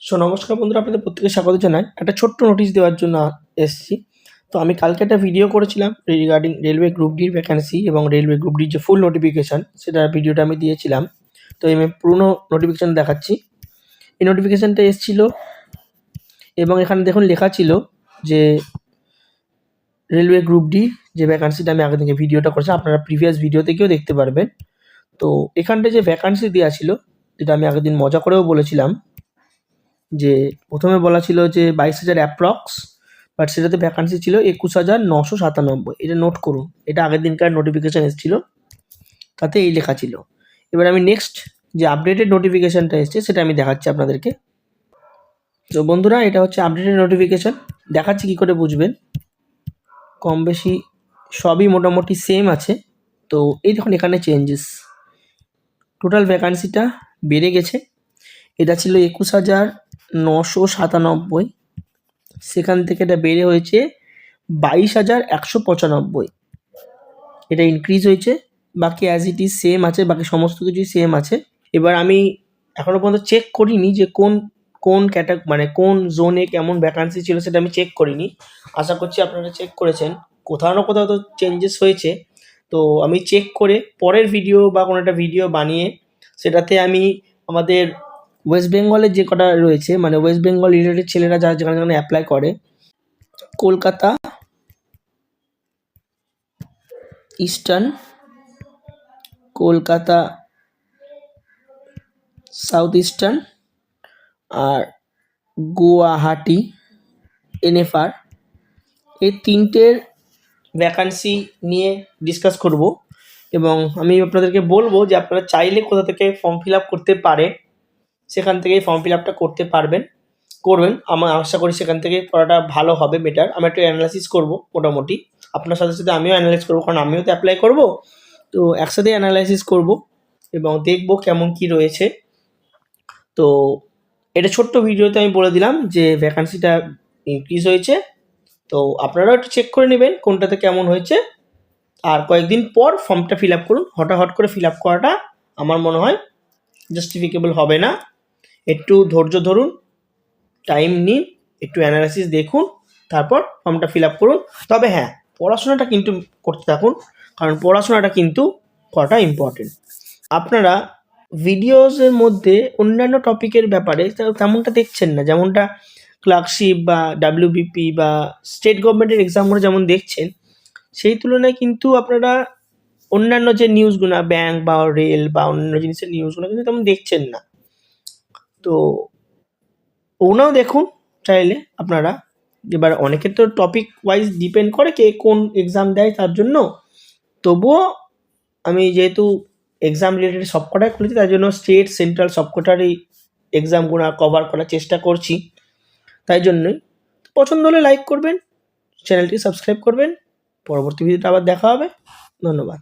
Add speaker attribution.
Speaker 1: নমস্কার বন্ধুরা, আপনাদের প্রত্যেককে স্বাগত জানাই। একটা ছোট্ট নোটিশ দেওয়ার জন্য এসেছি। তো আমি কালকে একটা ভিডিও করেছিলাম রিগার্ডিং রেলওয়ে গ্রুপ ডির ভ্যাকেন্সি এবং রেলওয়ে গ্রুপ ডির যে ফুল নোটিফিকেশান, সেটার ভিডিওটা আমি দিয়েছিলাম। তো আমি পুরনো নোটিফিকেশান দেখাচ্ছি। এই নোটিফিকেশানটা এসেছিল এবং এখানে দেখুন লেখা ছিল যে রেলওয়ে গ্রুপ ডি যে ভ্যাকেন্সিটা আমি আগে থেকে ভিডিওটা করেছি, আপনারা প্রিভিয়াস ভিডিও থেকেও দেখতে পারবেন। তো এখানটায় যে ভ্যাকেন্সি দেওয়া ছিল, যেটা আমি আগের দিন মজা করেও বলেছিলাম, যে প্রথমে বলা ছিল যে 22,000 অ্যাপ্রক্স, বাট সেটাতে ভ্যাকান্সি ছিল 21,997। এটা নোট করুন, এটা আগের দিনকার নোটিফিকেশান এসেছিল, তাতে এই লেখা ছিল। এবার আমি নেক্সট যে আপডেটেড নোটিফিকেশানটা এসছে সেটা আমি দেখাচ্ছি আপনাদেরকে। তো বন্ধুরা, এটা হচ্ছে আপডেটেড নোটিফিকেশান। দেখাচ্ছি কী করে বুঝবেন। কম বেশি সবই মোটামুটি সেম আছে। তো এই দেখুন, এখানে চেঞ্জেস, টোটাল ভ্যাকান্সিটা বেড়ে গেছে। এটা ছিল 21,997, সেখান থেকে এটা বেড়ে হয়েছে 22,195। এটা ইনক্রিজ হয়েছে। বাকি অ্যাজ ইট ইজ সেম আছে, বাকি সমস্ত কিছুই সেম আছে। এবার আমি এখনও পর্যন্ত চেক করিনি যে কোন কোন জোনে কেমন ভ্যাকান্সি ছিল, সেটা আমি চেক করিনি। আশা করছি আপনারা চেক করেছেন। কোথাও না কোথাও তো চেঞ্জেস হয়েছে। তো আমি চেক করে পরের ভিডিও বা কোনো একটা ভিডিও বানিয়ে সেটাতে আমি আমাদের ওয়েস্ট বেঙ্গলের যে কটা রয়েছে, মানে ওয়েস্ট বেঙ্গল রিলেটেড ছেলেরা যারা যেখানে যেখানে অ্যাপ্লাই করে, Kolkata eastern, Kolkata south eastern আর গুয়াহাটি এনএফআর, এই তিনটের ভ্যাকান্সি নিয়ে ডিসকাস করব এবং আমি আপনাদেরকে বলবো যে আপনারা চাইলে কোথা থেকে ফর্ম ফিল আপ করতে পারেন, সেখান থেকেই ফর্ম ফিল আপটা করতে করবেন। আমার আশা করি সেখান থেকে পড়াটা ভালো হবে, বেটার। আমি একটু অ্যানালাইসিস করবো মোটামুটি, আপনার সাথে সাথে আমিও অ্যানালাইজ করবো, কারণ আমিও তো অ্যাপ্লাই করব। তো একসাথে অ্যানালাইসিস করব এবং দেখব কেমন কি রয়েছে। তো এটা ছোট্ট ভিডিওতে আমি বলে দিলাম যে ভ্যাকান্সিটা ইনক্রিজ হয়েছে। তো আপনারাও একটু চেক করে নেবেন কোনটাতে কেমন হয়েছে, আর কয়েকদিন পর ফর্মটা ফিল আপ করুন। হঠাৎ করে ফিল আপ করাটা আমার মনে হয় জাস্টিফিকেবল হবে না। একটু ধৈর্য ধরুন, টাইম নিন, একটু অ্যানালাইসিস দেখুন, তারপর ফর্মটা ফিল আপ করুন। তবে হ্যাঁ, পড়াশোনাটা কিন্তু করতে থাকুন, কারণ পড়াশোনাটা কিন্তু করাটা ইম্পর্টেন্ট। আপনারা ভিডিওসের মধ্যে অন্যান্য টপিকের ব্যাপারে তেমনটা দেখছেন না, যেমনটা ক্লার্কশিপ বা ডাব্লিউবিপি বা স্টেট গভর্নমেন্টের এক্সামগুলো যেমন দেখছেন, সেই তুলনায় কিন্তু আপনারা অন্যান্য যে নিউজগুলো, ব্যাংক বা রেল বা অন্যান্য জিনিসের নিউজগুলো কিন্তু তেমন দেখছেন না। তো ওনাও দেখুন চাইলে আপনারা। এবার অনেকের তো টপিক ওয়াইজ ডিপেন্ড করে কে কোন এক্সাম দেয় তার জন্য। তবুও আমি যেহেতু এক্সাম রিলেটেড সবকটাই খুলেছি, তার জন্য স্টেট সেন্ট্রাল সবকটারই এক্সামগুলো কভার করার চেষ্টা করছি। তাই জন্যই পছন্দ হলে লাইক করবেন, চ্যানেলটি সাবস্ক্রাইব করবেন। পরবর্তী ভিডিওতে আবার দেখা হবে। ধন্যবাদ।